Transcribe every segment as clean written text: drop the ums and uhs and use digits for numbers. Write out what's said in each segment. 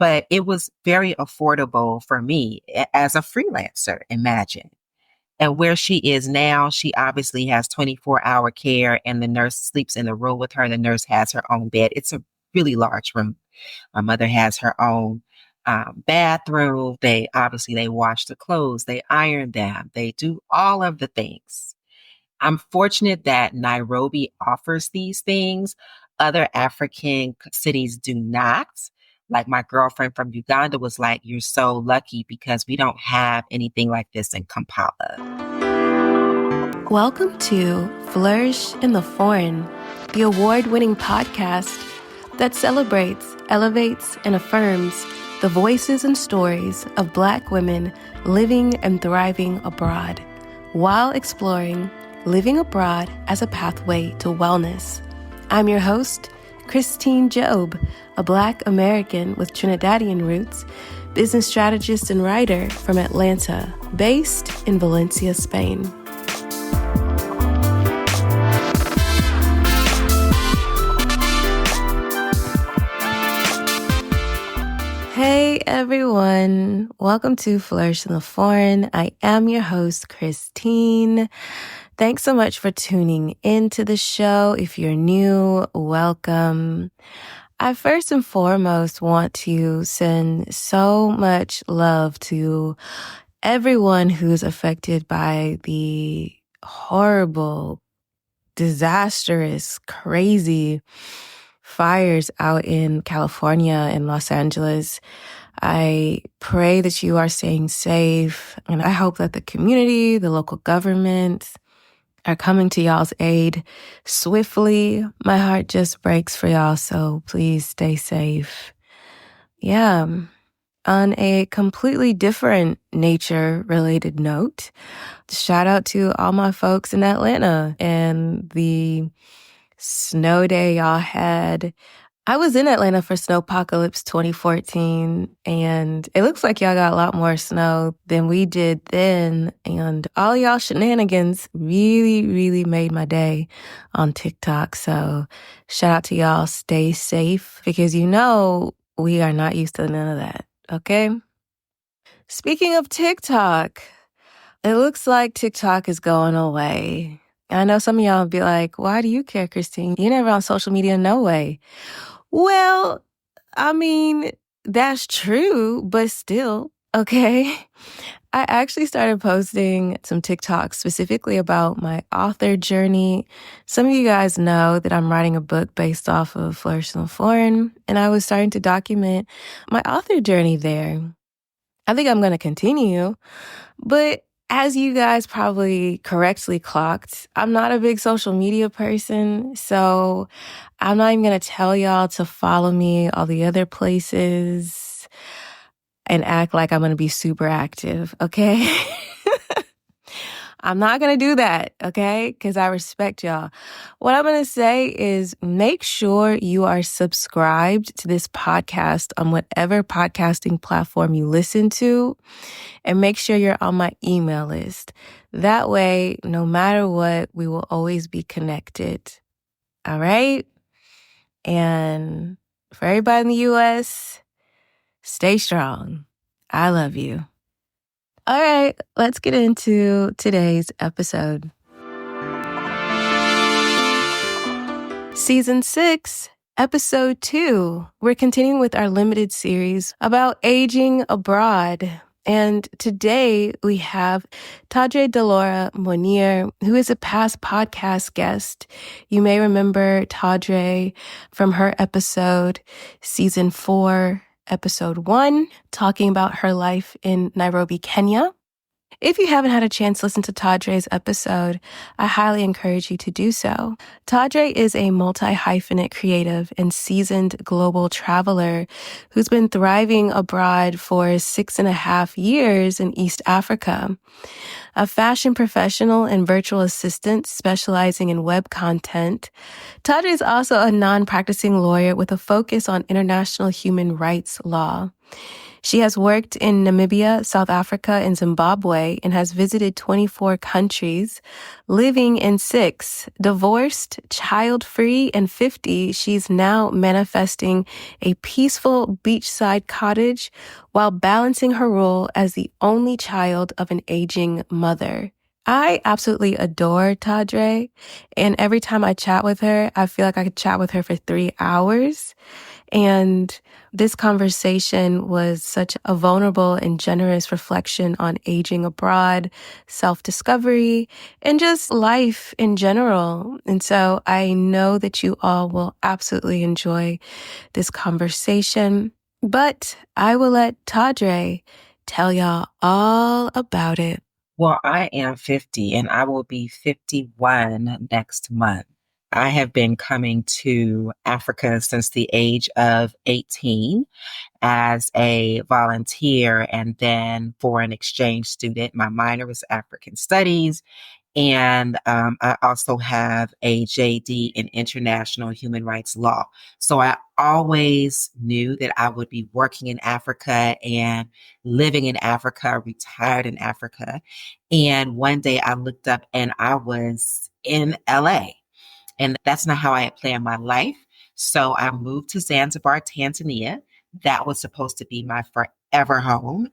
but it was very affordable for me as a freelancer, imagine. And where she is now, she obviously has 24-hour care and the nurse sleeps in the room with her. The nurse has her own bed. It's a really large room. My mother has her own bathroom. They wash the clothes, they iron them, they do all of the things. I'm fortunate that Nairobi offers these things. Other African cities do not. Like my girlfriend from Uganda was like, "You're so lucky because we don't have anything like this in Kampala." Welcome to Flourish in the Foreign, the award-winning podcast that celebrates, elevates, and affirms the voices and stories of Black women living and thriving abroad, while exploring living abroad as a pathway to wellness. I'm your host, Christine Job, a Black American with Trinidadian roots, business strategist and writer from Atlanta, based in Valencia, Spain. Hey everyone, welcome to Flourish in the Foreign. I am your host, Christine. Thanks so much for tuning into the show. If you're new, welcome. I first and foremost want to send so much love to everyone who's affected by the horrible, disastrous, crazy fires out in California and Los Angeles. I pray that you are staying safe, and I hope that the community, the local government, are coming to y'all's aid swiftly. My heart just breaks for y'all, so please stay safe. Yeah. On a completely different nature-related note, shout out to all my folks in Atlanta and the snow day y'all had. I was in Atlanta for Snowpocalypse 2014, and it looks like y'all got a lot more snow than we did then. And all y'all shenanigans really, really made my day on TikTok. So shout out to y'all. Stay safe, because you know we are not used to none of that, okay? Speaking of TikTok, it looks like TikTok is going away. I know some of y'all will be like, why do you care, Christine? You're never on social media, no way. Well, I mean, that's true, but still, okay? I actually started posting some TikToks specifically about my author journey. Some of you guys know that I'm writing a book based off of Flourish in the Foreign, and I was starting to document my author journey there. I think I'm going to continue, but as you guys probably correctly clocked, I'm not a big social media person, so I'm not even going to tell y'all to follow me all the other places and act like I'm going to be super active, okay? I'm not going to do that, okay? Because I respect y'all. What I'm going to say is make sure you are subscribed to this podcast on whatever podcasting platform you listen to, and make sure you're on my email list. That way, no matter what, we will always be connected. All right? And for everybody in the U.S., stay strong. I love you. All right, let's get into today's episode. Season 6, Episode 2. We're continuing with our limited series about aging abroad. And today we have Tadre DaLaura Monier, who is a past podcast guest. You may remember Tadre from her episode, Season 4, Episode 1, talking about her life in Nairobi, Kenya. If you haven't had a chance to listen to Tadre's episode, I highly encourage you to do so. Tadre is a multi-hyphenate creative and seasoned global traveler who's been thriving abroad for 6.5 years in East Africa. A fashion professional and virtual assistant specializing in web content, Toddre is also a non-practicing lawyer with a focus on international human rights law. She has worked in Namibia, South Africa, and Zimbabwe and has visited 24 countries, living in 6. Divorced, child-free, and 50, she's now manifesting a peaceful beachside cottage while balancing her role as the only child of an aging mother. I absolutely adore Tadre, and every time I chat with her, I feel like I could chat with her for 3 hours. And this conversation was such a vulnerable and generous reflection on aging abroad, self-discovery, and just life in general. And so I know that you all will absolutely enjoy this conversation, but I will let Tadre tell y'all all about it. Well, I am 50 and I will be 51 next month. I have been coming to Africa since the age of 18 as a volunteer and then for an exchange student. My minor was African Studies. And I also have a JD in international human rights law. So I always knew that I would be working in Africa and living in Africa, retired in Africa. And one day I looked up and I was in LA. And that's not how I had planned my life. So I moved to Zanzibar, Tanzania. That was supposed to be my forever home.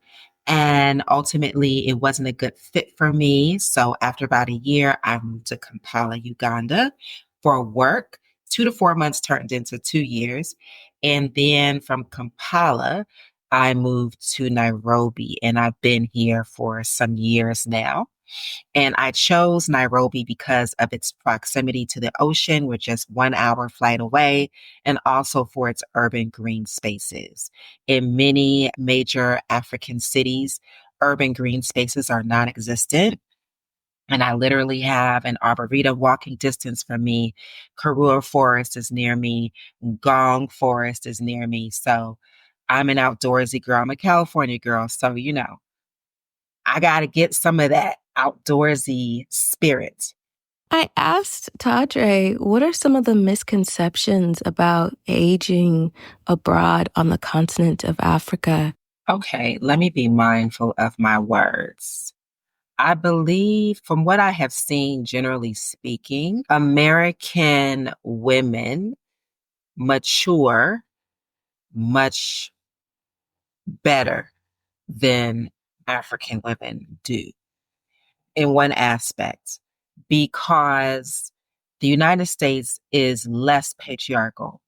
And ultimately, it wasn't a good fit for me. So after about a year, I moved to Kampala, Uganda for work. 2 to 4 months turned into 2 years. And then from Kampala, I moved to Nairobi. And I've been here for some years now. And I chose Nairobi because of its proximity to the ocean. We're just 1 hour flight away, and also for its urban green spaces. In many major African cities, urban green spaces are non existent. And I literally have an arboretum walking distance from me. Karura Forest is near me. Gong Forest is near me. So I'm an outdoorsy girl. I'm a California girl. So, I got to get some of that outdoorsy spirit. I asked Tadre, what are some of the misconceptions about aging abroad on the continent of Africa? Okay, let me be mindful of my words. I believe, from what I have seen, generally speaking, American women mature much better than African women do in one aspect, because the United States is less patriarchal.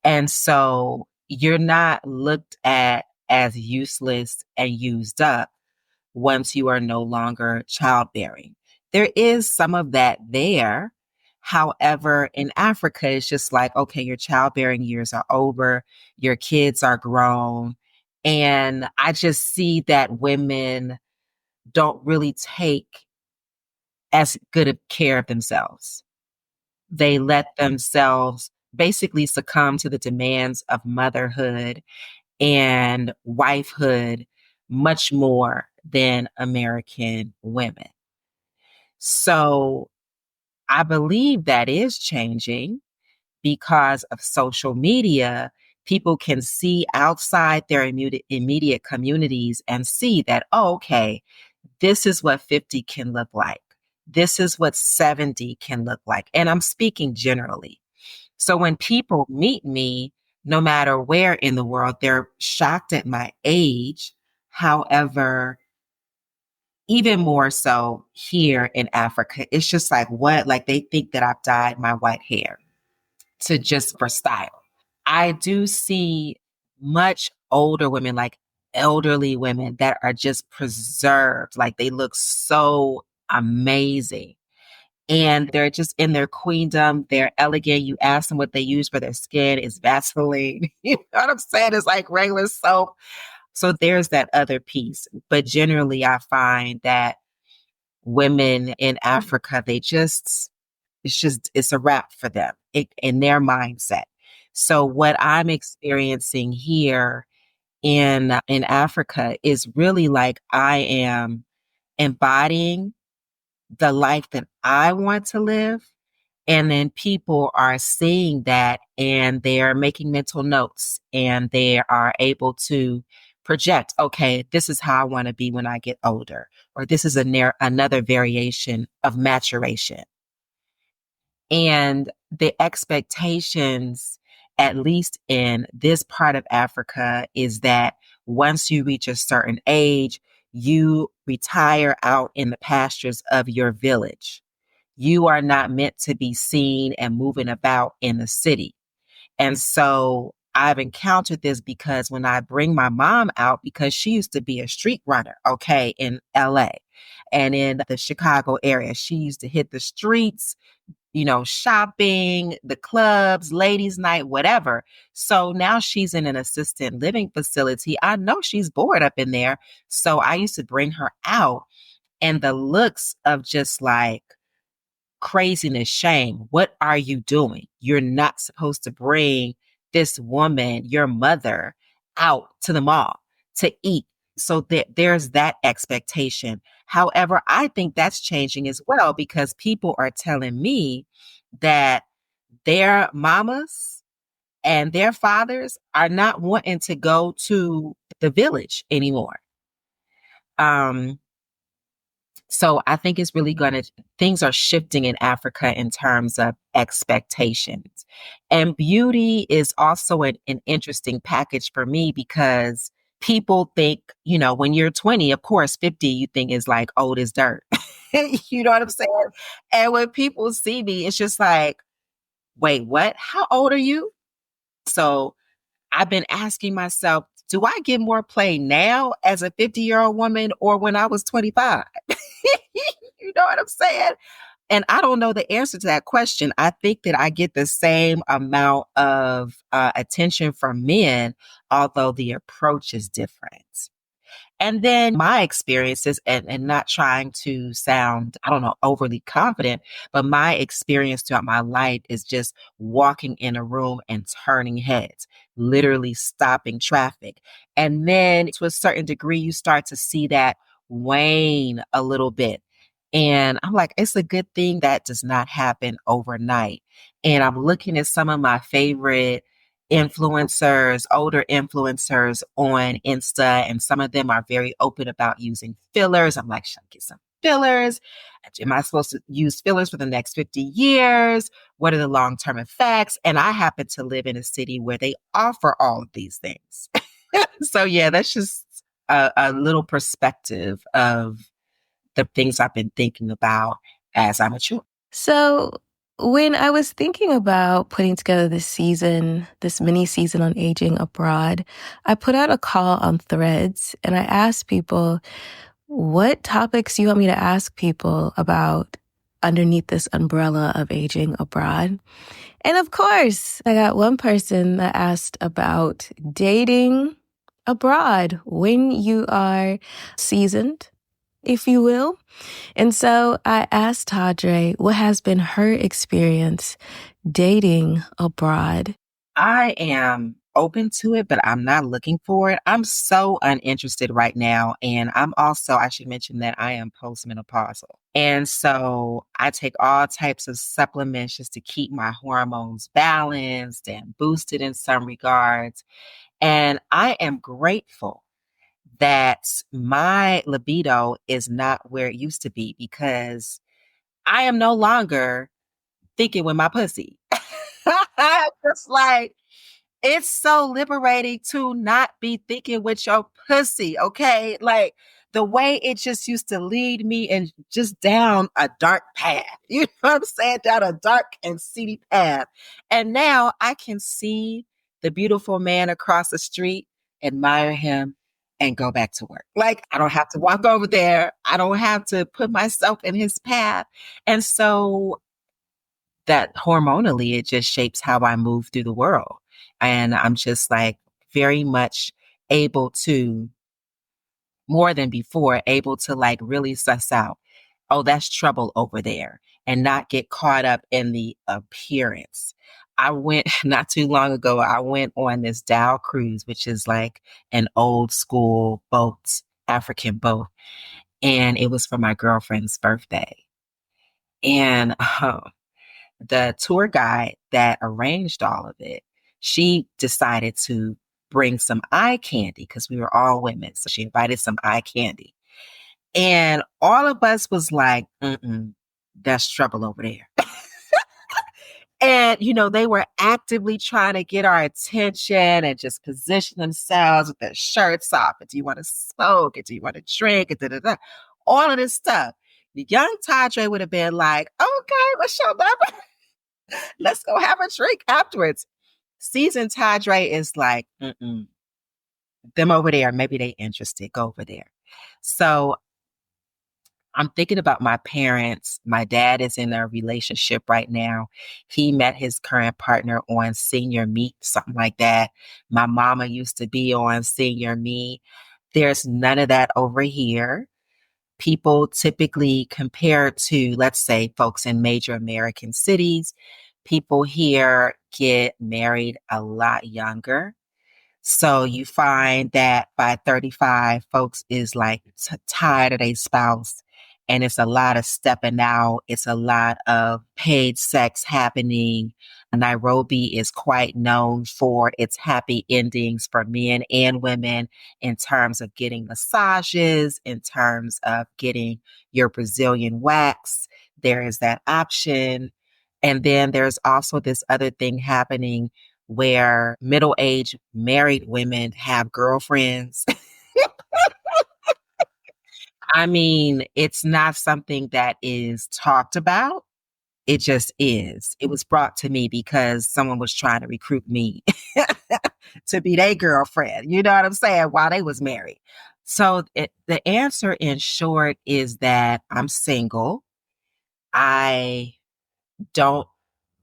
And so you're not looked at as useless and used up once you are no longer childbearing. There is some of that there. However, in Africa, it's just like, okay, your childbearing years are over, your kids are grown. And I just see that women don't really take as good of care of themselves. They let themselves basically succumb to the demands of motherhood and wifehood much more than American women. So I believe that is changing because of social media. People can see outside their immediate communities and see that, oh, okay, this is what 50 can look like. This is what 70 can look like. And I'm speaking generally. So when people meet me, no matter where in the world, they're shocked at my age. However, even more so here in Africa, it's just like, what? Like they think that I've dyed my white hair to just for style. I do see much older women, like elderly women that are just preserved. Like they look so amazing. And they're just in their queendom. They're elegant. You ask them what they use for their skin. It's Vaseline. You know what I'm saying? It's like regular soap. So there's that other piece. But generally, I find that women in Africa, it's a wrap for them in their mindset. So what I'm experiencing here in Africa is really like I am embodying the life that I want to live. And then people are seeing that and they are making mental notes and they are able to project, okay, this is how I want to be when I get older, or this is another variation of maturation. And the expectations, at least in this part of Africa, is that once you reach a certain age, you retire out in the pastures of your village. You are not meant to be seen and moving about in the city. And so I've encountered this because when I bring my mom out, because she used to be a street runner, okay, in LA and in the Chicago area, she used to hit the streets, shopping, the clubs, ladies' night, whatever. So now she's in an assisted living facility. I know she's bored up in there. So I used to bring her out, and the looks of just like craziness, shame. What are you doing? You're not supposed to bring this woman, your mother, out to the mall to eat. So there's that expectation. However, I think that's changing as well because people are telling me that their mamas and their fathers are not wanting to go to the village anymore. Um, so I think it's really things are shifting in Africa in terms of expectations. And beauty is also an interesting package for me because people think, when you're 20, of course, 50, you think is like old as dirt. You know what I'm saying? And when people see me, it's just like, wait, what? How old are you? So I've been asking myself, do I get more play now as a 50-year-old woman or when I was 25? You know what I'm saying? And I don't know the answer to that question. I think that I get the same amount of attention from men, although the approach is different. And then my experiences, and not trying to sound, I don't know, overly confident, but my experience throughout my life is just walking in a room and turning heads, literally stopping traffic. And then to a certain degree, you start to see that wane a little bit. And I'm like, it's a good thing that does not happen overnight. And I'm looking at some of my favorite influencers, older influencers on Insta, and some of them are very open about using fillers. I'm like, should I get some fillers? Am I supposed to use fillers for the next 50 years? What are the long-term effects? And I happen to live in a city where they offer all of these things. So yeah, that's just a little perspective of the things I've been thinking about as I mature. So, when I was thinking about putting together this mini season on aging abroad, I put out a call on Threads and I asked people, what topics you want me to ask people about underneath this umbrella of aging abroad? And of course, I got one person that asked about dating abroad when you are seasoned, if you will. And so I asked Tadre what has been her experience dating abroad. I am open to it, but I'm not looking for it. I'm so uninterested right now. And I should mention that I am postmenopausal. And so I take all types of supplements just to keep my hormones balanced and boosted in some regards. And I am grateful that my libido is not where it used to be because I am no longer thinking with my pussy. Just like, it's so liberating to not be thinking with your pussy, okay? Like the way it just used to lead me and just down a dark path. You know what I'm saying? Down a dark and seedy path. And now I can see the beautiful man across the street, admire him, and go back to work. Like I don't have to walk over there. I don't have to put myself in his path. And so that hormonally, it just shapes how I move through the world. And I'm just like very much able to, more than before, able to like really suss out, oh, that's trouble over there and not get caught up in the appearance. I went not too long ago, I went on this Dow cruise, which is like an old school boat, African boat. And it was for my girlfriend's birthday. And the tour guide that arranged all of it, she decided to bring some eye candy because we were all women. So she invited some eye candy. And all of us was like, mm-mm, that's trouble over there. And, they were actively trying to get our attention and just position themselves with their shirts off. And do you want to smoke? And do you want to drink? And da-da-da. All of this stuff. The young Tadre would have been like, okay, what's your number? Let's go have a drink afterwards. Seasoned Tadre is like, mm-mm, them over there, maybe they interested, go over there. So I'm thinking about my parents. My dad is in a relationship right now. He met his current partner on Senior Meet, something like that. My mama used to be on Senior Meet. There's none of that over here. People typically, compared to, let's say, folks in major American cities, people here get married a lot younger. So you find that by 35, folks is like tired of their spouse. And it's a lot of stepping out. It's a lot of paid sex happening. Nairobi is quite known for its happy endings for men and women in terms of getting massages, in terms of getting your Brazilian wax. There is that option. And then there's also this other thing happening where middle-aged married women have girlfriends. I mean, it's not something that is talked about. It just is. It was brought to me because someone was trying to recruit me to be their girlfriend. You know what I'm saying? While they was married. So the answer in short is that I'm single. I don't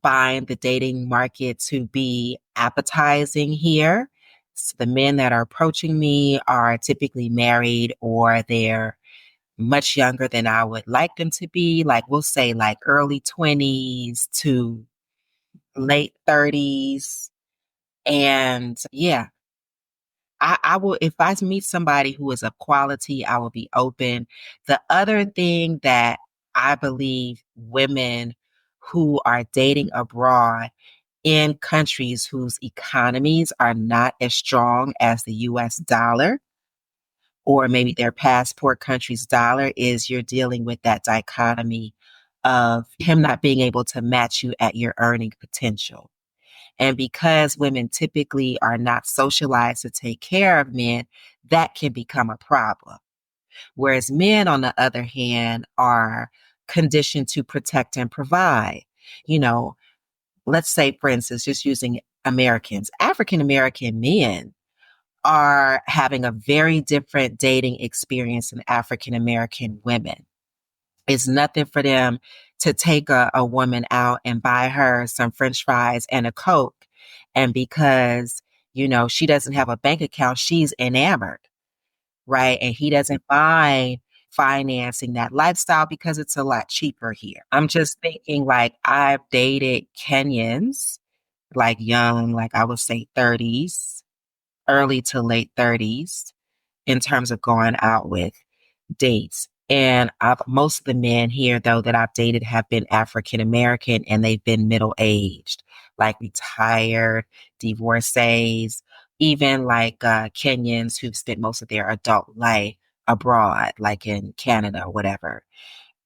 find the dating market to be appetizing here. So the men that are approaching me are typically married or they're much younger than I would like them to be. Like we'll say like early 20s to late 30s. And yeah, I will, if I meet somebody who is of quality, I will be open. The other thing that I believe women who are dating abroad in countries whose economies are not as strong as the US dollar, or maybe their passport country's dollar, is you're dealing with that dichotomy of him not being able to match you at your earning potential. And because women typically are not socialized to take care of men, that can become a problem. Whereas men, on the other hand, are conditioned to protect and provide. You know, let's say, for instance, just using Americans, African American men are having a very different dating experience than African American women. It's nothing for them to take a woman out and buy her some French fries and a Coke. And because, she doesn't have a bank account, she's enamored, right? And he doesn't mind financing that lifestyle because it's a lot cheaper here. I'm just thinking like I've dated Kenyans, like young, like I would say 30s, early to late 30s in terms of going out with dates. And most of the men here, though, that I've dated have been African American and they've been middle aged, like retired, divorcees, even like Kenyans who've spent most of their adult life abroad, like in Canada or whatever.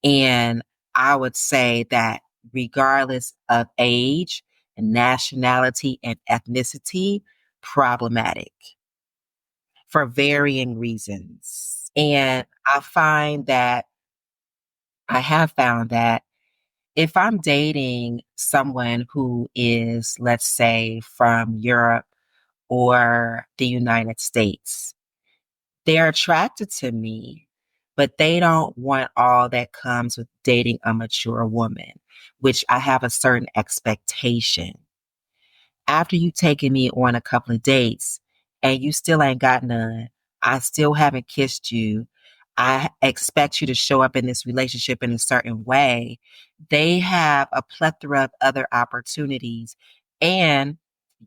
And I would say that regardless of age, nationality, and ethnicity, problematic for varying reasons. And I have found that if I'm dating someone who is, let's say, from Europe or the United States, they're attracted to me, but they don't want all that comes with dating a mature woman, which I have a certain expectation. After you taken me on a couple of dates and you still ain't got none, I still haven't kissed you. I expect you to show up in this relationship in a certain way. They have a plethora of other opportunities, and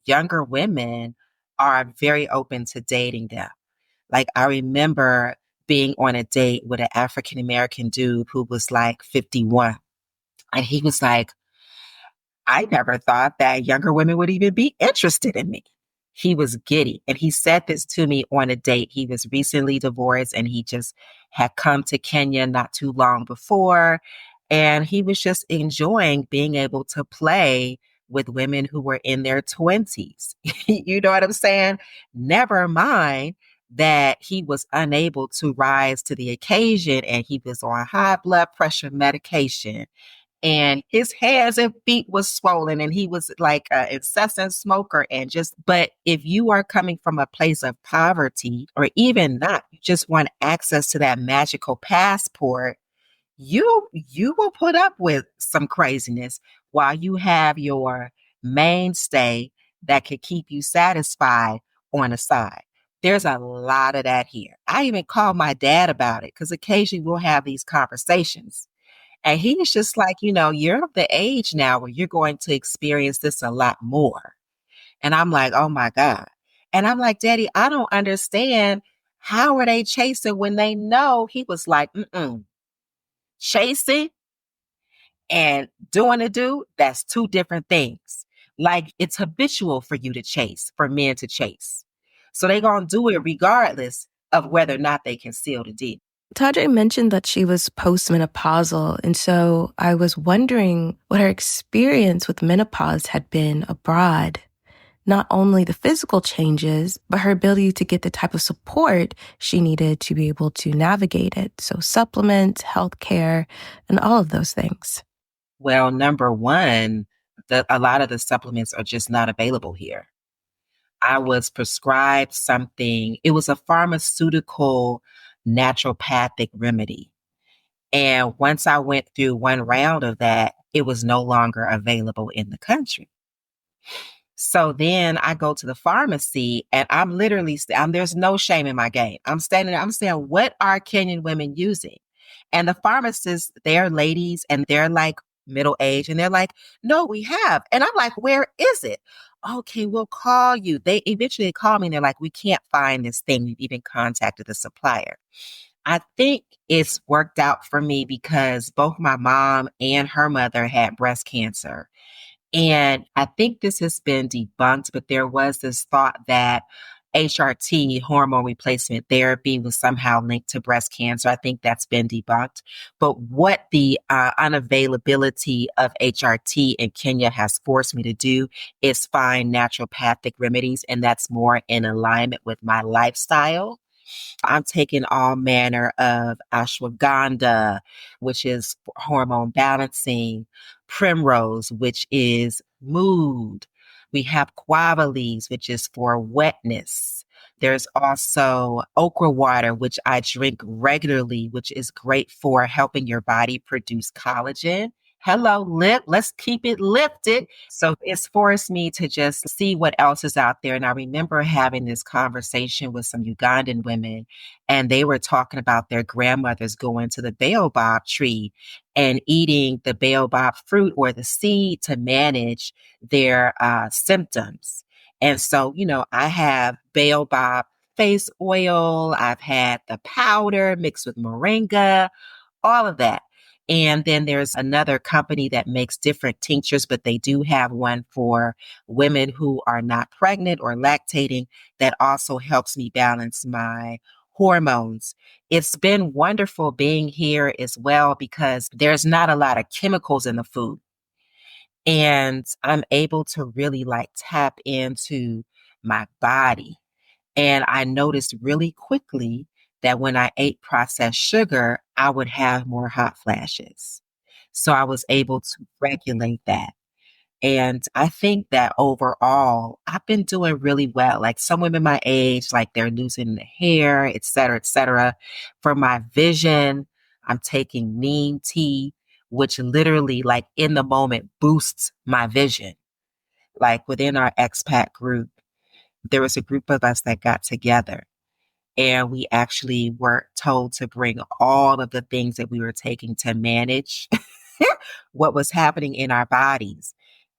younger women are very open to dating them. Like I remember being on a date with an African American dude who was like 51. And he was like, I never thought that younger women would even be interested in me. He was giddy. And he said this to me on a date. He was recently divorced and he just had come to Kenya not too long before. And he was just enjoying being able to play with women who were in their 20s. You know what I'm saying? Never mind that he was unable to rise to the occasion and he was on high blood pressure medication and his hands and feet was swollen and he was like an incessant smoker and just but if you are coming from a place of poverty or even not you just want access to that magical passport, you will put up with some craziness while you have your mainstay that could keep you satisfied on the side. There's a lot of that here. I even called my dad about it because occasionally we'll have these conversations and he's just like, you're of the age now where you're going to experience this a lot more. And I'm like, oh my God. And I'm like, Daddy, I don't understand. How are they chasing when they know? He was like, chasing and doing a do, that's two different things. Like it's habitual for you to chase, for men to chase. So they going to do it regardless of whether or not they can seal the deal. Tadre mentioned that she was postmenopausal, and so I was wondering what her experience with menopause had been abroad. Not only the physical changes, but her ability to get the type of support she needed to be able to navigate it. So supplements, healthcare, and all of those things. Well, number one, a lot of the supplements are just not available here. I was prescribed something, it was a pharmaceutical naturopathic remedy. And once I went through one round of that, it was no longer available in the country. So then I go to the pharmacy and I'm literally, there's no shame in my game. I'm standing there, I'm saying, what are Kenyan women using? And the pharmacists, they're ladies and they're like middle age and they're like, no, we have. And I'm like, where is it? Okay, we'll call you. They eventually call me and they're like, we can't find this thing. We've even contacted the supplier. I think it's worked out for me because both my mom and her mother had breast cancer. And I think this has been debunked, but there was this thought that HRT, hormone replacement therapy, was somehow linked to breast cancer. I think that's been debunked. But what the unavailability of HRT in Kenya has forced me to do is find naturopathic remedies, and that's more in alignment with my lifestyle. I'm taking all manner of ashwagandha, which is hormone balancing, primrose, which is mood. We have guava leaves, which is for wetness. There's also okra water, which I drink regularly, which is great for helping your body produce collagen. Hello, lip. Let's keep it lifted. So it's forced me to just see what else is out there. And I remember having this conversation with some Ugandan women, and they were talking about their grandmothers going to the baobab tree and eating the baobab fruit or the seed to manage their symptoms. And so, I have baobab face oil. I've had the powder mixed with moringa, all of that. And then there's another company that makes different tinctures, but they do have one for women who are not pregnant or lactating that also helps me balance my hormones. It's been wonderful being here as well because there's not a lot of chemicals in the food. And I'm able to really like tap into my body. And I noticed really quickly that when I ate processed sugar, I would have more hot flashes. So I was able to regulate that. And I think that overall, I've been doing really well. Like some women my age, like they're losing the hair, et cetera, et cetera. For my vision, I'm taking neem tea, which literally, like in the moment, boosts my vision. Like within our expat group, there was a group of us that got together and we actually were told to bring all of the things that we were taking to manage what was happening in our bodies.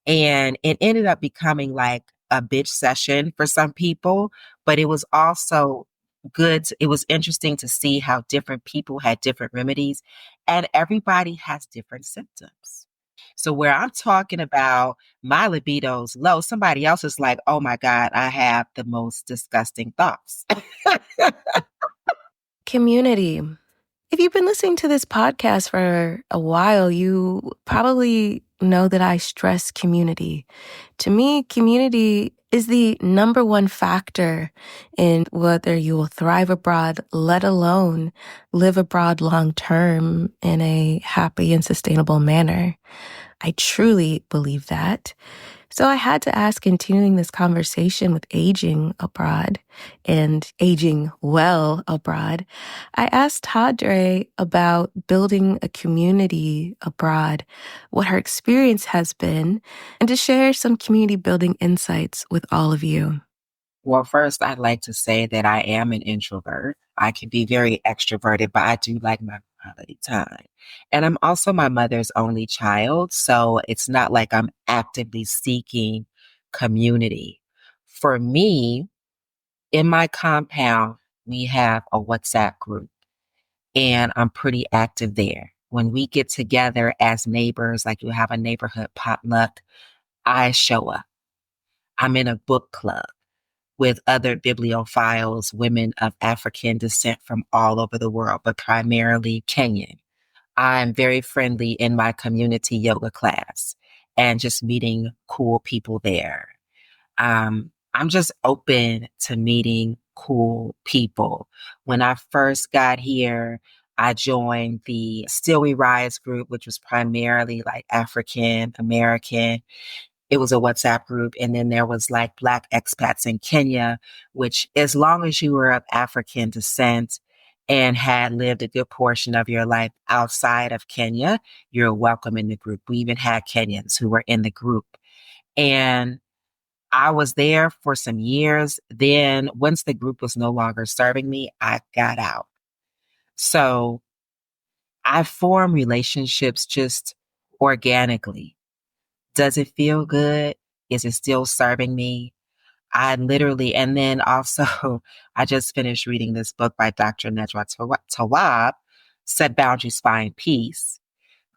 And it ended up becoming like a bitch session for some people, but it was also good. It was interesting to see how different people had different remedies and everybody has different symptoms. So where I'm talking about my libido's low, somebody else is like, oh my God, I have the most disgusting thoughts. Community. If you've been listening to this podcast for a while, you probably know that I stress community. To me, community is the number one factor in whether you will thrive abroad, let alone live abroad long term in a happy and sustainable manner. I truly believe that. So I had to ask, continuing this conversation with aging abroad and aging well abroad, I asked Tadre about building a community abroad, what her experience has been, and to share some community building insights with all of you. Well, first, I'd like to say that I am an introvert. I can be very extroverted, but I do like my quality time. And I'm also my mother's only child. So it's not like I'm actively seeking community. For me, in my compound, we have a WhatsApp group, and I'm pretty active there. When we get together as neighbors, like you have a neighborhood potluck, I show up. I'm in a book club with other bibliophiles, women of African descent from all over the world, but primarily Kenyan. I'm very friendly in my community yoga class and just meeting cool people there. I'm just open to meeting cool people. When I first got here, I joined the Still We Rise group, which was primarily like African American. It was a WhatsApp group. And then there was like Black expats in Kenya, which as long as you were of African descent and had lived a good portion of your life outside of Kenya, you're welcome in the group. We even had Kenyans who were in the group. And I was there for some years. Then once the group was no longer serving me, I got out. So I form relationships just organically. Does it feel good? Is it still serving me? I literally, and then also, I just finished reading this book by Dr. Nedra Tawwab, Set Boundaries, Find Peace.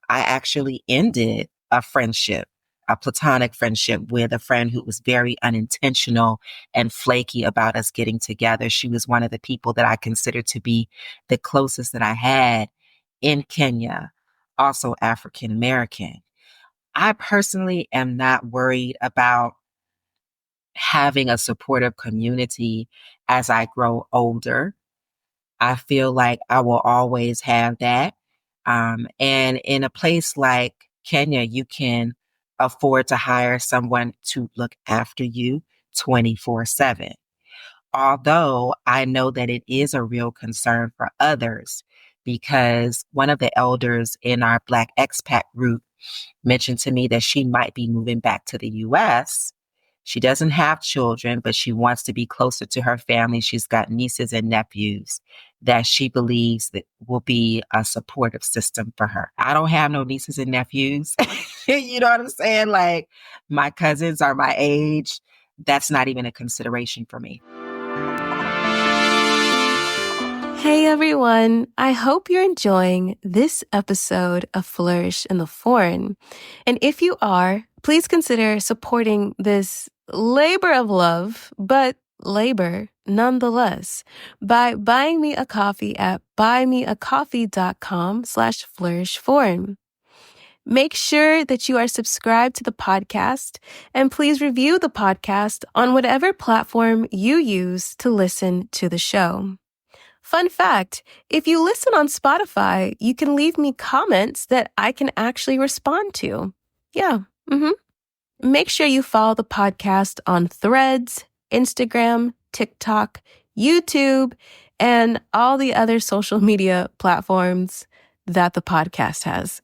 I actually ended a friendship, a platonic friendship with a friend who was very unintentional and flaky about us getting together. She was one of the people that I considered to be the closest that I had in Kenya, also African American. I personally am not worried about having a supportive community as I grow older. I feel like I will always have that. And in a place like Kenya, you can afford to hire someone to look after you 24/7. Although I know that it is a real concern for others because one of the elders in our Black expat group mentioned to me that she might be moving back to the US. She doesn't have children, but she wants to be closer to her family. She's got nieces and nephews that she believes that will be a supportive system for her. I don't have no nieces and nephews. You know what I'm saying? Like my cousins are my age. That's not even a consideration for me. Hey everyone, I hope you're enjoying this episode of Flourish in the Foreign. And if you are, please consider supporting this labor of love, but labor nonetheless, by buying me a coffee at buymeacoffee.com/flourishforeign. Make sure that you are subscribed to the podcast, and please review the podcast on whatever platform you use to listen to the show. Fun fact, if you listen on Spotify, you can leave me comments that I can actually respond to. Yeah. Make sure you follow the podcast on Threads, Instagram, TikTok, YouTube, and all the other social media platforms that the podcast has.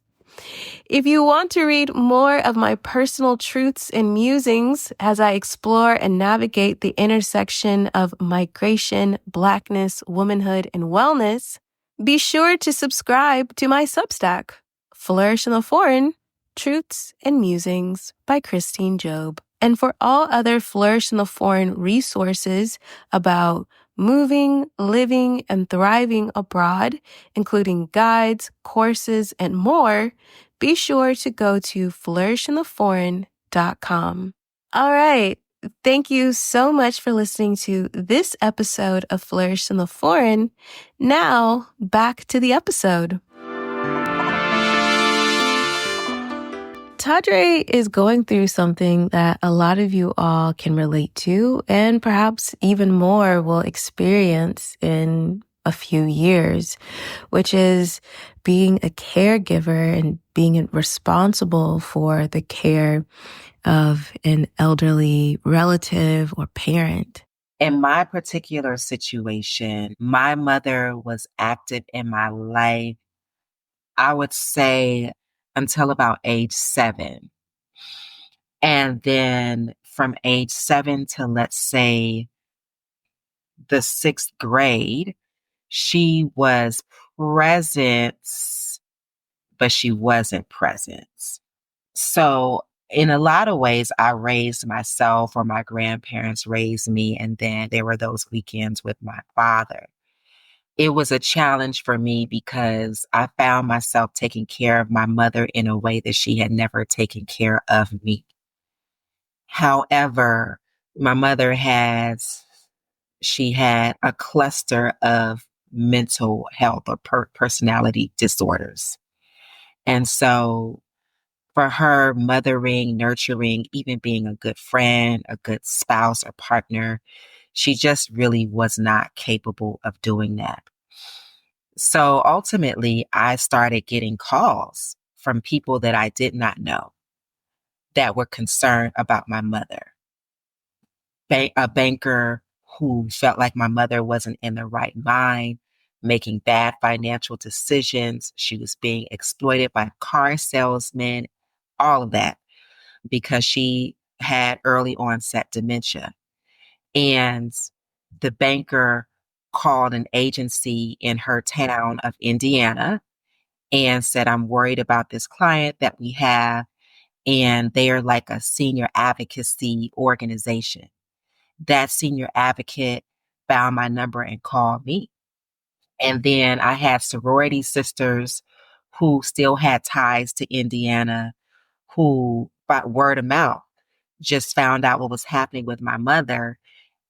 If you want to read more of my personal truths and musings as I explore and navigate the intersection of migration, Blackness, womanhood, and wellness, be sure to subscribe to my Substack, Flourish in the Foreign, Truths and Musings by Christine Job. And for all other Flourish in the Foreign resources about moving, living, and thriving abroad, including guides, courses, and more, be sure to go to flourishintheforeign.com. All right. Thank you so much for listening to this episode of Flourish in the Foreign. Now, back to the episode. Tadre is going through something that a lot of you all can relate to, and perhaps even more will experience in a few years, which is being a caregiver and being responsible for the care of an elderly relative or parent. In my particular situation, my mother was active in my life, I would say, until about age 7. And then from age 7 to, let's say, the 6th grade, she was present, but she wasn't present. So in a lot of ways, I raised myself, or my grandparents raised me. And then there were those weekends with my father. It was a challenge for me because I found myself taking care of my mother in a way that she had never taken care of me. However, my mother she had a cluster of mental health or personality disorders. And so for her, mothering, nurturing, even being a good friend, a good spouse or partner, she just really was not capable of doing that. So ultimately, I started getting calls from people that I did not know that were concerned about my mother. A banker who felt like my mother wasn't in the right mind, making bad financial decisions. She was being exploited by car salesmen, all of that, because she had early onset dementia. And the banker called an agency in her town of Indiana and said, I'm worried about this client that we have. And they are like a senior advocacy organization. That senior advocate found my number and called me. And then I had sorority sisters who still had ties to Indiana, who, by word of mouth, just found out what was happening with my mother,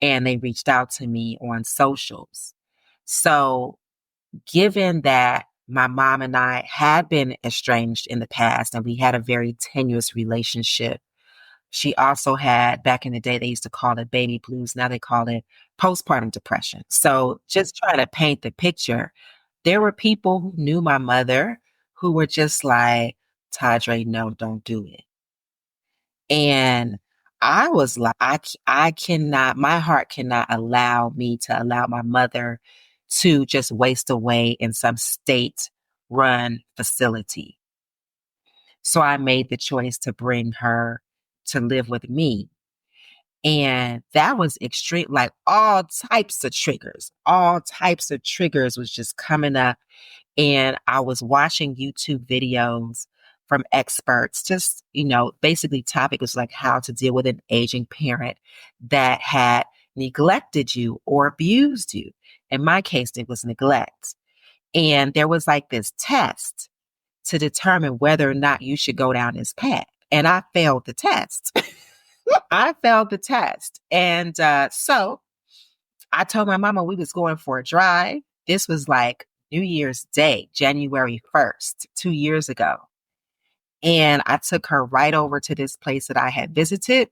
and they reached out to me on socials. So given that my mom and I had been estranged in the past and we had a very tenuous relationship, she also had, back in the day, they used to call it baby blues. Now they call it postpartum depression. So just trying to paint the picture, there were people who knew my mother who were just like, Tadre, no, don't do it. And I was like, I cannot, my heart cannot allow me to allow my mother to just waste away in some state run facility. So I made the choice to bring her to live with me. And that was extreme, like all types of triggers was just coming up. And I was watching YouTube videos from experts, just, basically topic was like how to deal with an aging parent that had neglected you or abused you. In my case, it was neglect. And there was like this test to determine whether or not you should go down this path. And I failed the test. I failed the test. And so I told my mama we was going for a drive. This was like New Year's Day, January 1st, 2 years ago. And I took her right over to this place that I had visited.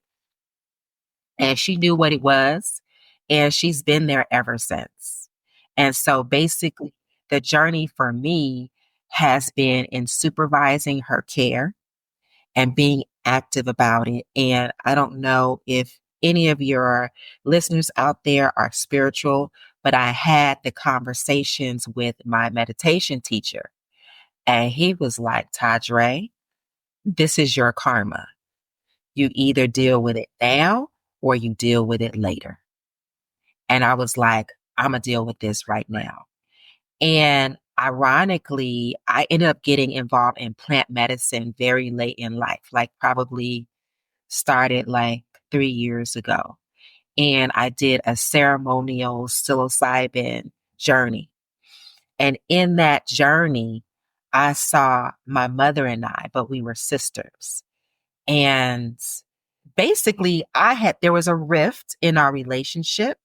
And she knew what it was. And she's been there ever since. And so basically, the journey for me has been in supervising her care and being active about it. And I don't know if any of your listeners out there are spiritual, but I had the conversations with my meditation teacher. And he was like, Tadre, this is your karma. You either deal with it now or you deal with it later. And I was like, I'm going to deal with this right now. And ironically, I ended up getting involved in plant medicine very late in life, like probably started like 3 years ago. And I did a ceremonial psilocybin journey. And in that journey, I saw my mother and I, but we were sisters. And basically, there was a rift in our relationship.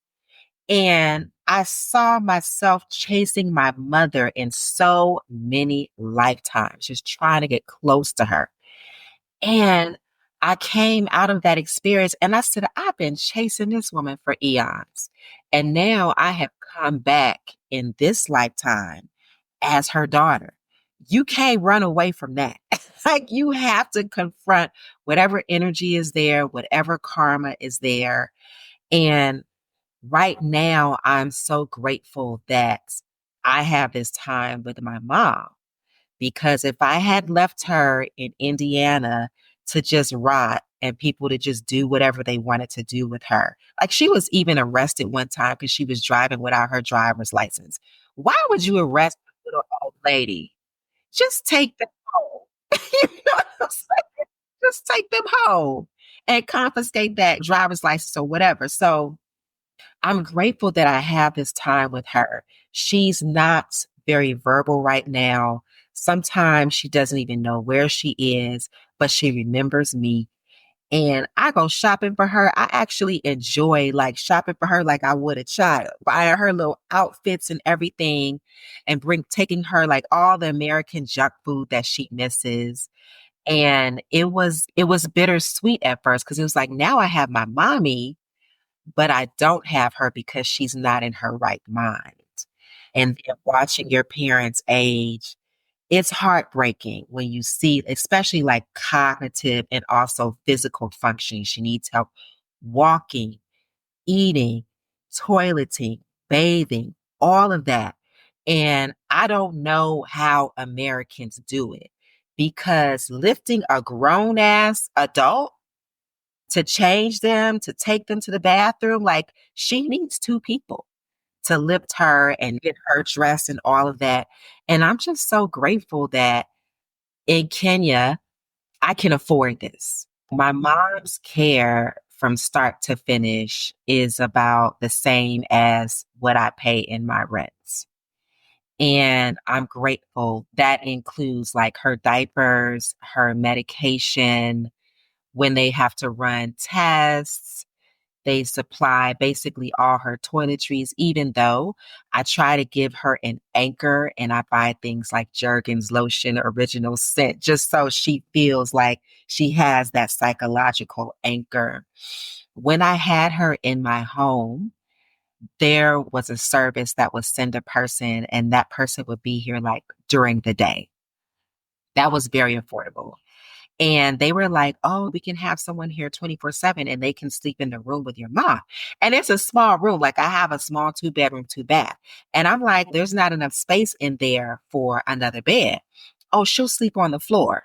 And I saw myself chasing my mother in so many lifetimes, just trying to get close to her. And I came out of that experience and I said, I've been chasing this woman for eons. And now I have come back in this lifetime as her daughter. You can't run away from that. Like you have to confront whatever energy is there, whatever karma is there. And right now, I'm so grateful that I have this time with my mom because if I had left her in Indiana to just rot and people to just do whatever they wanted to do with her, like she was even arrested one time because she was driving without her driver's license. Why would you arrest a little old lady? Just take them home. You know what I'm saying? Just take them home and confiscate that driver's license or whatever. So I'm grateful that I have this time with her. She's not very verbal right now. Sometimes she doesn't even know where she is, but she remembers me. And I go shopping for her. I actually enjoy like shopping for her like I would a child, buying her little outfits and everything and taking her like all the American junk food that she misses. And it was bittersweet at first because it was like now I have my mommy, but I don't have her because she's not in her right mind. And then watching your parents age, it's heartbreaking when you see, especially like cognitive and also physical functioning. She needs help walking, eating, toileting, bathing, all of that. And I don't know how Americans do it because lifting a grown ass adult to change them, to take them to the bathroom. Like she needs two people to lift her and get her dressed and all of that. And I'm just so grateful that in Kenya, I can afford this. My mom's care from start to finish is about the same as what I pay in my rents. And I'm grateful that includes like her diapers, her medication, when they have to run tests. They supply basically all her toiletries, even though I try to give her an anchor and I buy things like Jergens lotion, original scent, just so she feels like she has that psychological anchor. When I had her in my home, there was a service that would send a person and that person would be here like during the day. That was very affordable. And they were like, oh, we can have someone here 24/7 and they can sleep in the room with your mom. And it's a small room. Like I have a small 2 bedroom, 2 bath. And I'm like, there's not enough space in there for another bed. Oh, she'll sleep on the floor.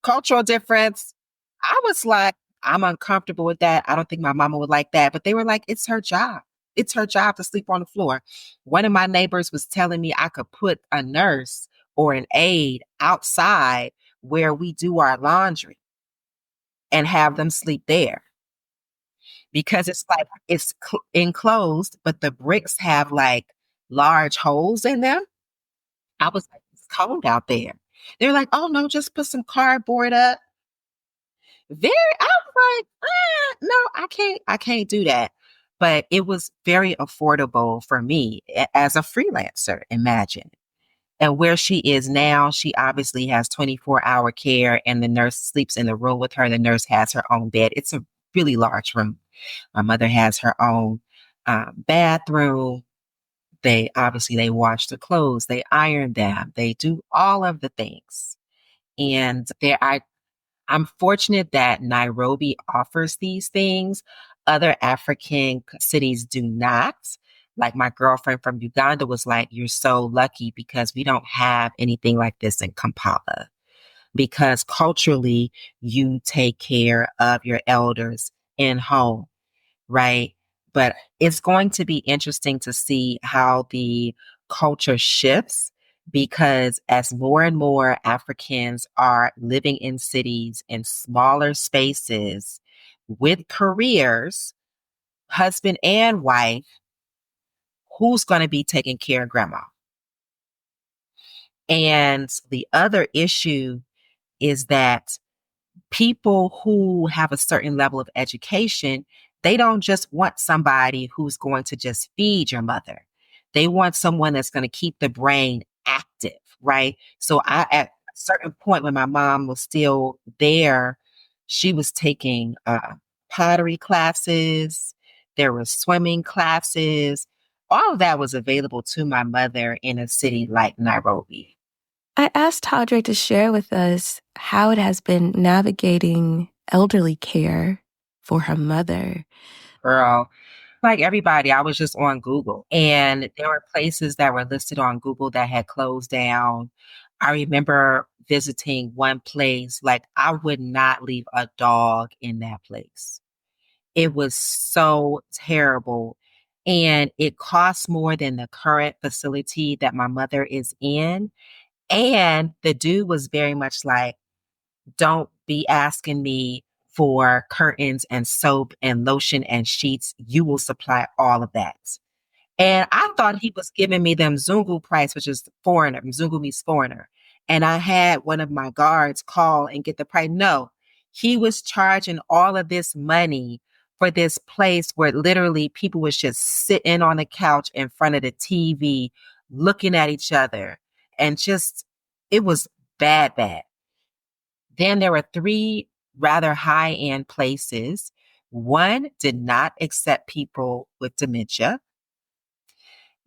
Cultural difference. I was like, I'm uncomfortable with that. I don't think my mama would like that. But they were like, it's her job. It's her job to sleep on the floor. One of my neighbors was telling me I could put a nurse or an aide outside where we do our laundry and have them sleep there because it's like enclosed, but the bricks have like large holes in them. I was like, it's cold out there. They're like, oh no, just put some cardboard up. I was like, no, I can't do that. But it was very affordable for me as a freelancer, imagine. And where she is now, she obviously has 24-hour care and the nurse sleeps in the room with her. The nurse has her own bed. It's a really large room. My mother has her own bathroom. They wash the clothes, they iron them, they do all of the things. And I'm fortunate that Nairobi offers these things. Other African cities do not. Like my girlfriend from Uganda was like, you're so lucky because we don't have anything like this in Kampala. Because culturally, you take care of your elders in home, right? But it's going to be interesting to see how the culture shifts because as more and more Africans are living in cities in smaller spaces with careers, husband and wife, who's going to be taking care of grandma? And the other issue is that people who have a certain level of education, they don't just want somebody who's going to just feed your mother. They want someone that's going to keep the brain active, right? So at a certain point when my mom was still there, she was taking pottery classes, there were swimming classes. All of that was available to my mother in a city like Nairobi. I asked Tadre to share with us how it has been navigating elderly care for her mother. Girl, like everybody, I was just on Google and there were places that were listed on Google that had closed down. I remember visiting one place, like I would not leave a dog in that place. It was so terrible. And it costs more than the current facility that my mother is in. And the dude was very much like, don't be asking me for curtains and soap and lotion and sheets. You will supply all of that. And I thought he was giving me them Zungu price, which is foreigner. Zungu means foreigner. And I had one of my guards call and get the price. No, he was charging all of this money for this place where literally people was just sitting on the couch in front of the TV, looking at each other. And just, it was bad, bad. Then there were three rather high end places. One did not accept people with dementia.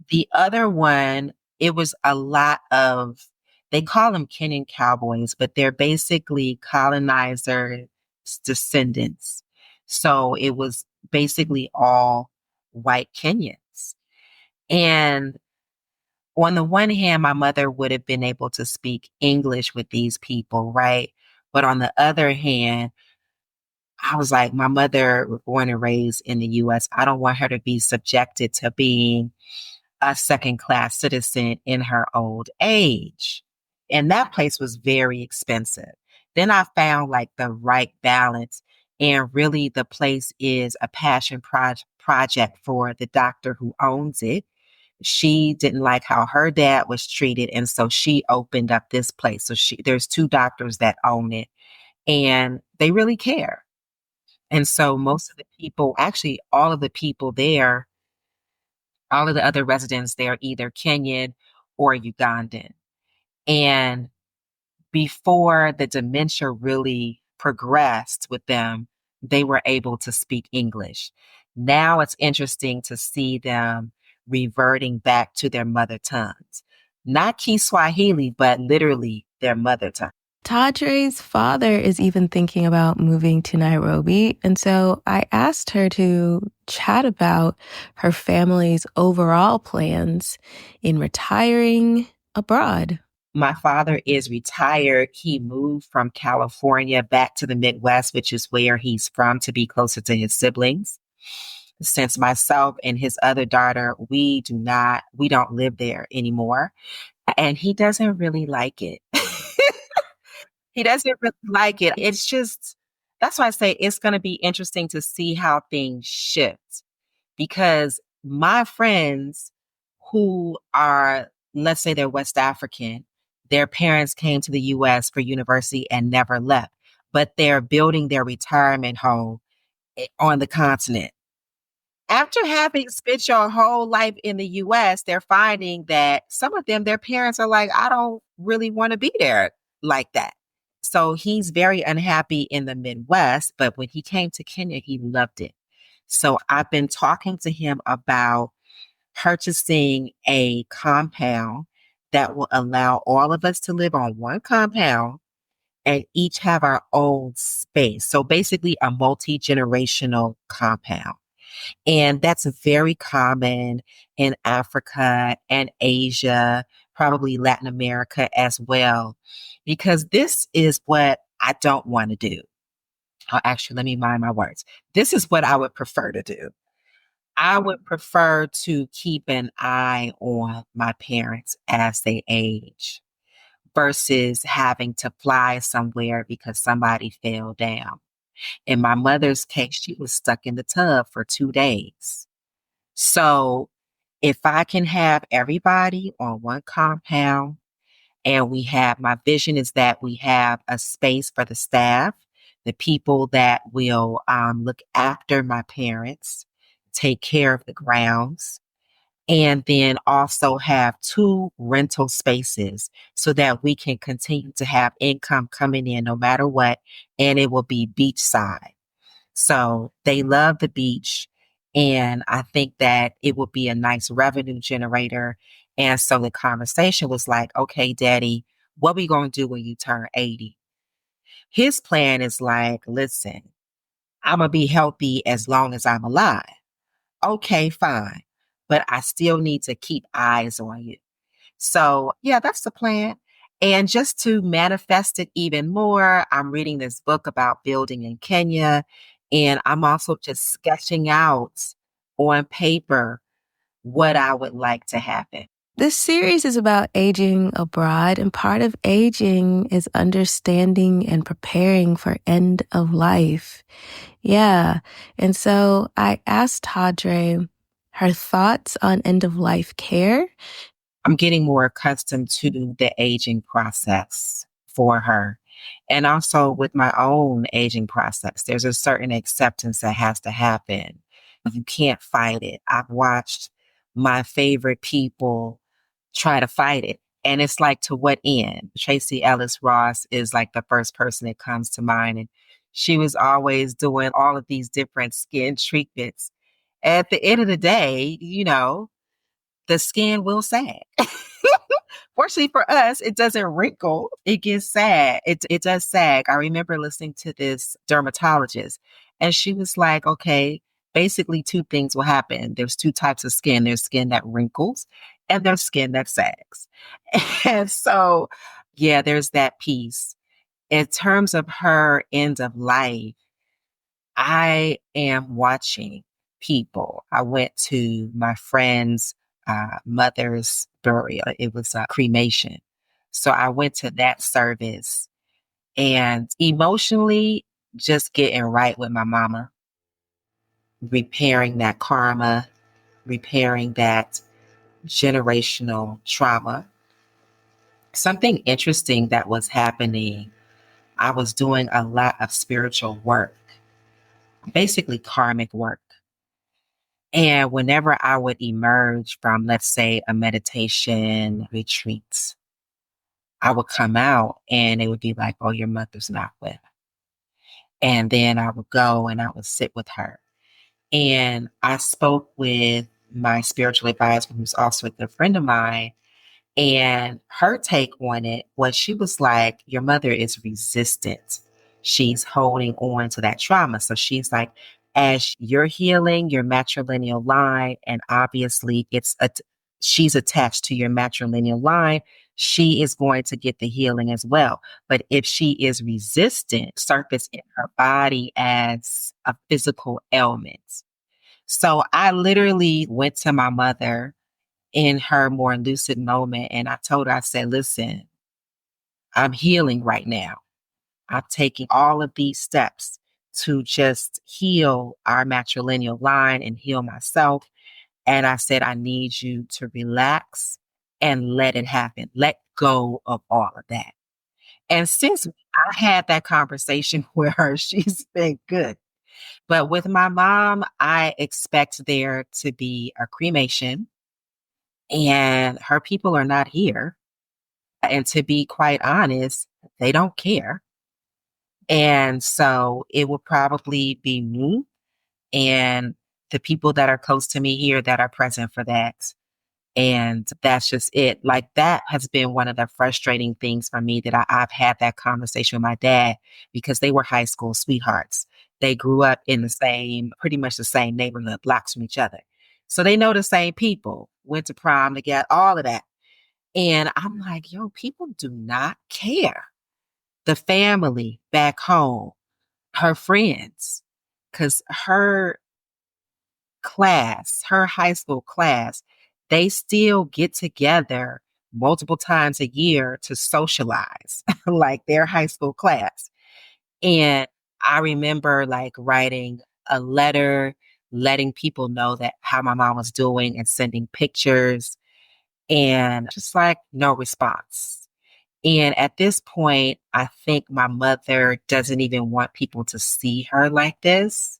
The other one, it was a lot of, they call them Kenyan cowboys, but they're basically colonizer descendants. So it was basically all white Kenyans. And on the one hand, my mother would have been able to speak English with these people, right? But on the other hand, I was like, my mother was born and raised in the US. I don't want her to be subjected to being a second class citizen in her old age. And that place was very expensive. Then I found like the right balance. And really, the place is a passion project for the doctor who owns it. She didn't like how her dad was treated. And so she opened up this place. So there's two doctors that own it and they really care. And so most of the people, actually all of the people there, all of the other residents, they're either Kenyan or Ugandan. And before the dementia really progressed with them, they were able to speak English. Now it's interesting to see them reverting back to their mother tongues. Not Kiswahili, but literally their mother tongue. Tadre's father is even thinking about moving to Nairobi. And so I asked her to chat about her family's overall plans in retiring abroad. My father is retired. He moved from California back to the Midwest, which is where he's from, to be closer to his siblings. Since myself and his other daughter, we don't live there anymore. And he doesn't really like it. He doesn't really like it. It's just, that's why I say it's going to be interesting to see how things shift because my friends who are, let's say they're West African, their parents came to the US for university and never left, but they're building their retirement home on the continent. After having spent your whole life in the US, they're finding that some of them, their parents are like, I don't really want to be there like that. So he's very unhappy in the Midwest, but when he came to Kenya, he loved it. So I've been talking to him about purchasing a compound that will allow all of us to live on one compound and each have our own space. So basically, a multi generational compound. And that's very common in Africa and Asia, probably Latin America as well, because this is what I don't want to do. Actually, let me mind my words. This is what I would prefer to do. I would prefer to keep an eye on my parents as they age versus having to fly somewhere because somebody fell down. In my mother's case, she was stuck in the tub for 2 days. So if I can have everybody on one compound And my vision is that we have a space for the staff, the people that will look after my parents, take care of the grounds, and then also have two rental spaces so that we can continue to have income coming in no matter what. And it will be beachside. So they love the beach. And I think that it will be a nice revenue generator. And so the conversation was like, okay, daddy, what we going to do when you turn 80? His plan is like, listen, I'm going to be healthy as long as I'm alive. Okay, fine. But I still need to keep eyes on you. So, yeah, that's the plan. And just to manifest it even more, I'm reading this book about building in Kenya. And I'm also just sketching out on paper what I would like to happen. This series is about aging abroad, and part of aging is understanding and preparing for end of life. Yeah. And so I asked Tadre her thoughts on end of life care. I'm getting more accustomed to the aging process for her. And also with my own aging process, there's a certain acceptance that has to happen. You can't fight it. I've watched my favorite people try to fight it. And it's like, to what end? Tracy Ellis Ross is like the first person that comes to mind. And she was always doing all of these different skin treatments. At the end of the day, the skin will sag. Fortunately for us, it doesn't wrinkle. It gets sag. It does sag. I remember listening to this dermatologist, and she was like, okay, basically two things will happen. There's two types of skin. There's skin that wrinkles and there's skin that sags. And so, yeah, there's that piece. In terms of her end of life, I am watching people. I went to my friend's mother's burial. It was a cremation. So I went to that service and emotionally just getting right with my mama, repairing that karma, repairing that generational trauma. Something interesting that was happening, I was doing a lot of spiritual work, basically karmic work. And whenever I would emerge from, let's say, a meditation retreat, I would come out and it would be like, oh, your mother's not with. And then I would go and I would sit with her. And I spoke with my spiritual advisor, who's also a good friend of mine. And her take on it was, she was like, your mother is resistant. She's holding on to that trauma. So she's like, as you're healing your matrilineal line, and obviously she's attached to your matrilineal line, she is going to get the healing as well. But if she is resistant, surface in her body as a physical ailment. So I literally went to my mother in her more lucid moment. And I told her, I said, listen, I'm healing right now. I'm taking all of these steps to just heal our matrilineal line and heal myself. And I said, I need you to relax and let it happen. Let go of all of that. And since I had that conversation with her, she's been good. But with my mom, I expect there to be a cremation, and her people are not here. And to be quite honest, they don't care. And so it will probably be me and the people that are close to me here that are present for that. And that's just it. Like, that has been one of the frustrating things for me, that I've had that conversation with my dad, because they were high school sweethearts. They grew up in pretty much the same neighborhood, blocks from each other. So they know the same people, went to prom together, all of that. And I'm like, yo, people do not care. The family back home, her friends, because her high school class, they still get together multiple times a year to socialize, like their high school class. And I remember like writing a letter, letting people know that how my mom was doing and sending pictures, and just like no response. And at this point, I think my mother doesn't even want people to see her like this.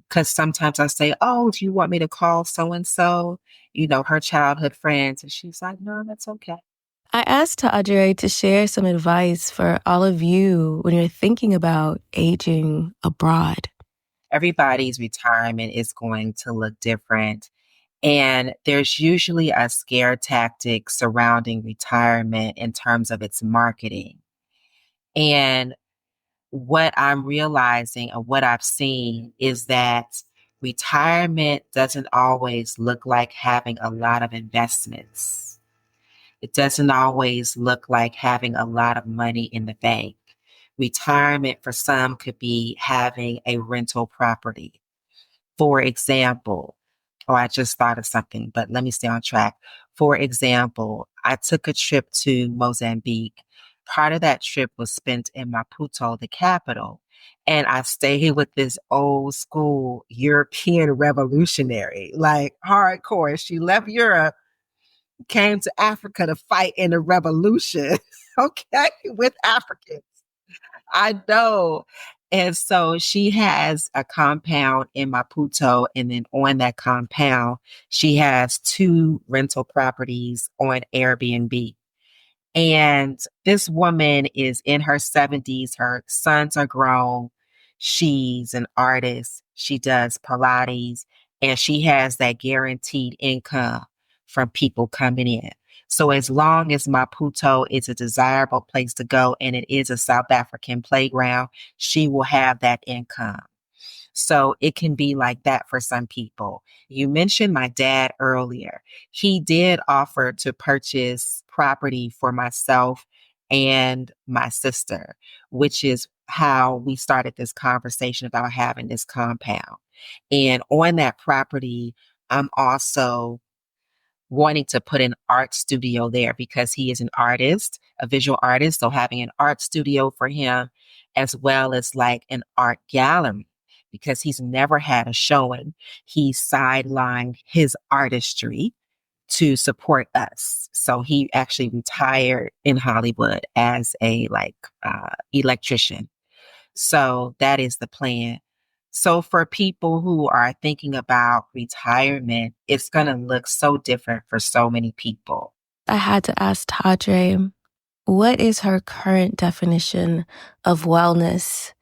Because sometimes I say, "Oh, do you want me to call so and so?" Her childhood friends. And she's like, "No, that's okay." I asked Tadre to share some advice for all of you when you're thinking about aging abroad. Everybody's retirement is going to look different. And there's usually a scare tactic surrounding retirement in terms of its marketing. And what I'm realizing and what I've seen is that retirement doesn't always look like having a lot of investments. It doesn't always look like having a lot of money in the bank. Retirement for some could be having a rental property. For example, I just thought of something, but let me stay on track. For example, I took a trip to Mozambique. Part of that trip was spent in Maputo, the capital, and I stayed with this old school European revolutionary, like hardcore. She left Europe, came to Africa to fight in the revolution, okay, with Africans. I know. And so she has a compound in Maputo, and then on that compound, she has two rental properties on Airbnb. And this woman is in her 70s. Her sons are grown. She's an artist. She does Pilates, and she has that guaranteed income from people coming in. So as long as Maputo is a desirable place to go and it is a South African playground, she will have that income. So it can be like that for some people. You mentioned my dad earlier. He did offer to purchase property for myself and my sister, which is how we started this conversation about having this compound. And on that property, I'm also wanting to put an art studio there because he is an artist, a visual artist. So having an art studio for him, as well as like an art gallery, because he's never had a showing. He sidelined his artistry to support us. So he actually retired in Hollywood as a electrician. So that is the plan. So for people who are thinking about retirement, it's going to look so different for so many people. I had to ask Tadre, what is her current definition of wellness,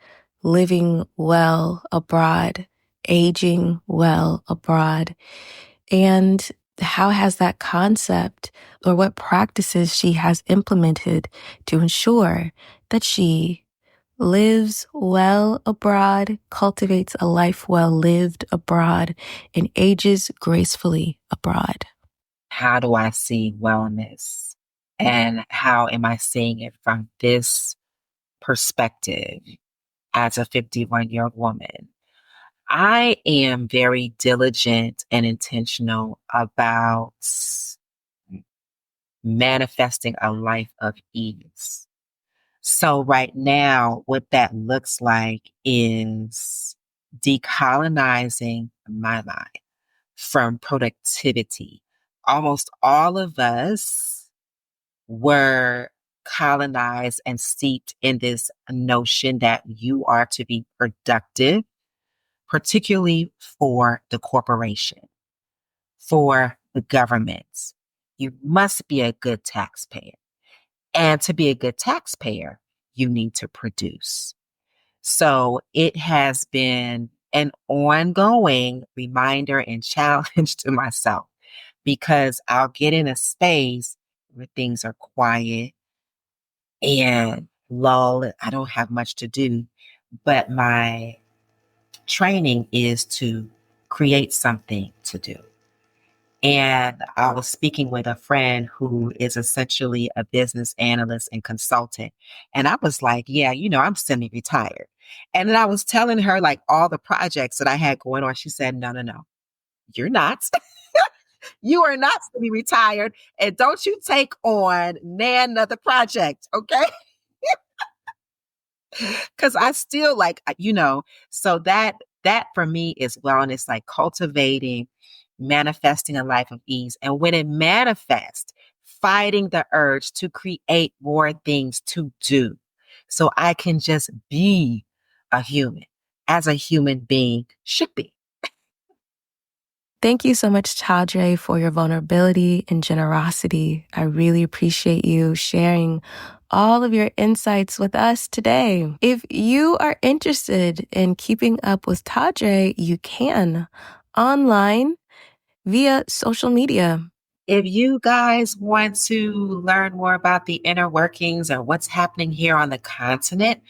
living well abroad, aging well abroad? And how has that concept or what practices she has implemented to ensure that she lives well abroad, cultivates a life well lived abroad, and ages gracefully abroad? How do I see wellness? And how am I seeing it from this perspective as a 51-year-old woman? I am very diligent and intentional about manifesting a life of ease. So right now, what that looks like is decolonizing my mind from productivity. Almost all of us were colonized and steeped in this notion that you are to be productive, particularly for the corporation, for the government. You must be a good taxpayer. And to be a good taxpayer, you need to produce. So it has been an ongoing reminder and challenge to myself because I'll get in a space where things are quiet and lull. I don't have much to do, but my training is to create something to do. And I was speaking with a friend who is essentially a business analyst and consultant. And I was like, yeah, I'm semi-retired. And then I was telling her like all the projects that I had going on. She said, no, no, no, you're not. You are not semi-retired. And don't you take on another project. Okay. Cause I still so that for me is wellness, like cultivating, manifesting a life of ease. And when it manifests, fighting the urge to create more things to do so I can just be a human as a human being should be. Thank you so much, Tadre, for your vulnerability and generosity. I really appreciate you sharing all of your insights with us today. If you are interested in keeping up with Tadre, you can online via social media. If you guys want to learn more about the inner workings and what's happening here on the continent,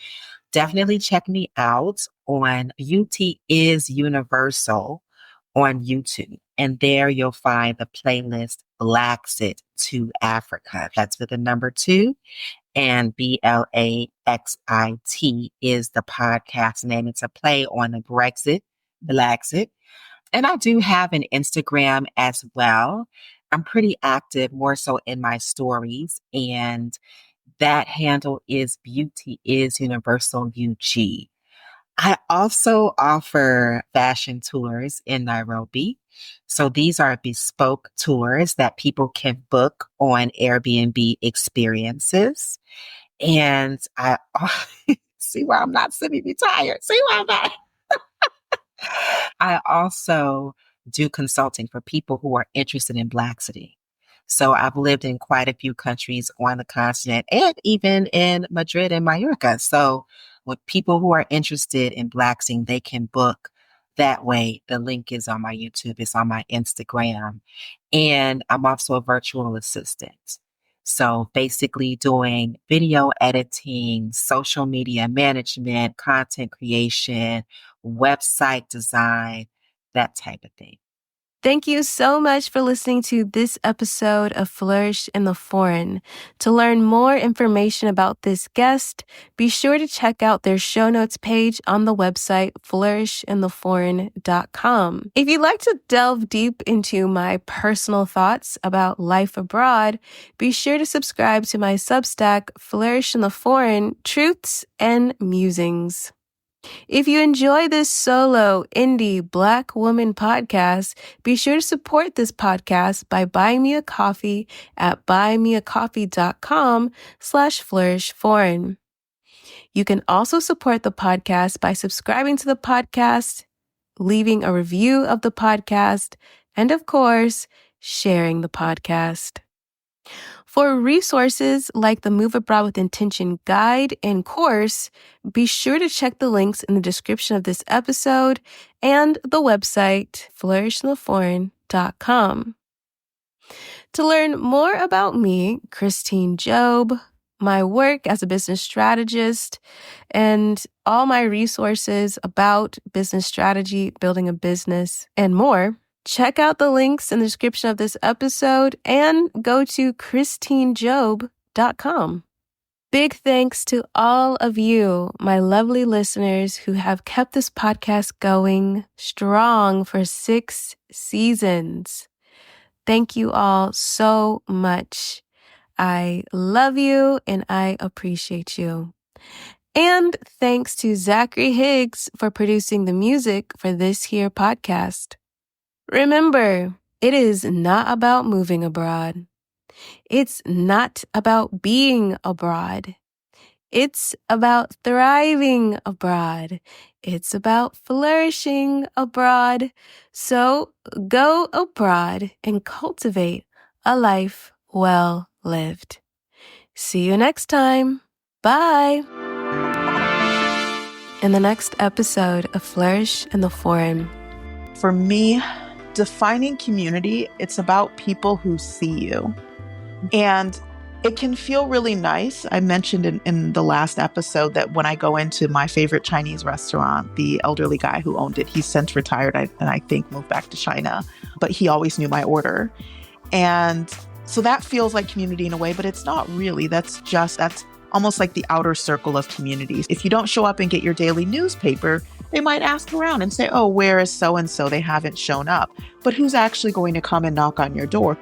definitely check me out on Beauty is Universal on YouTube. And there you'll find the playlist Blaxit to Africa. That's with the number 2. And Blaxit is the podcast name. It's a play on the Brexit, Blaxit. And I do have an Instagram as well. I'm pretty active, more so in my stories. And that handle is Beauty is Universal UG. I also offer fashion tours in Nairobi. So these are bespoke tours that people can book on Airbnb experiences. And I see why I'm not semi-retired. See why I'm not. I also do consulting for people who are interested in Blaxity. So I've lived in quite a few countries on the continent and even in Madrid and Mallorca. So with people who are interested in Blaxing, they can book that way. The link is on my YouTube, it's on my Instagram. And I'm also a virtual assistant. So basically doing video editing, social media management, content creation, website design, that type of thing. Thank you so much for listening to this episode of Flourish in the Foreign. To learn more information about this guest, be sure to check out their show notes page on the website flourishintheforeign.com. If you'd like to delve deep into my personal thoughts about life abroad, be sure to subscribe to my Substack, Flourish in the Foreign, Truths and Musings. If you enjoy this solo indie Black woman podcast, be sure to support this podcast by buying me a coffee at buymeacoffee.com/flourishforeign. You can also support the podcast by subscribing to the podcast, leaving a review of the podcast, and of course, sharing the podcast. For resources like the Move Abroad with Intention guide and course, be sure to check the links in the description of this episode and the website flourishintheforeign.com. To learn more about me, Christine Job, my work as a business strategist, and all my resources about business strategy, building a business, and more, check out the links in the description of this episode and go to christinejob.com. Big thanks to all of you, my lovely listeners who have kept this podcast going strong for 6 seasons. Thank you all so much. I love you and I appreciate you. And thanks to Zachary Higgs for producing the music for this here podcast. Remember, it is not about moving abroad. It's not about being abroad. It's about thriving abroad. It's about flourishing abroad. So go abroad and cultivate a life well lived. See you next time. Bye. In the next episode of Flourish in the Foreign. For me, defining community, it's about people who see you. And it can feel really nice. I mentioned in the last episode that when I go into my favorite Chinese restaurant, the elderly guy who owned it, he's since retired and I think moved back to China, but he always knew my order. And so that feels like community in a way, but it's not really. That's almost like the outer circle of communities. If you don't show up and get your daily newspaper, they might ask around and say, oh, where is so-and-so? They haven't shown up. But who's actually going to come and knock on your door?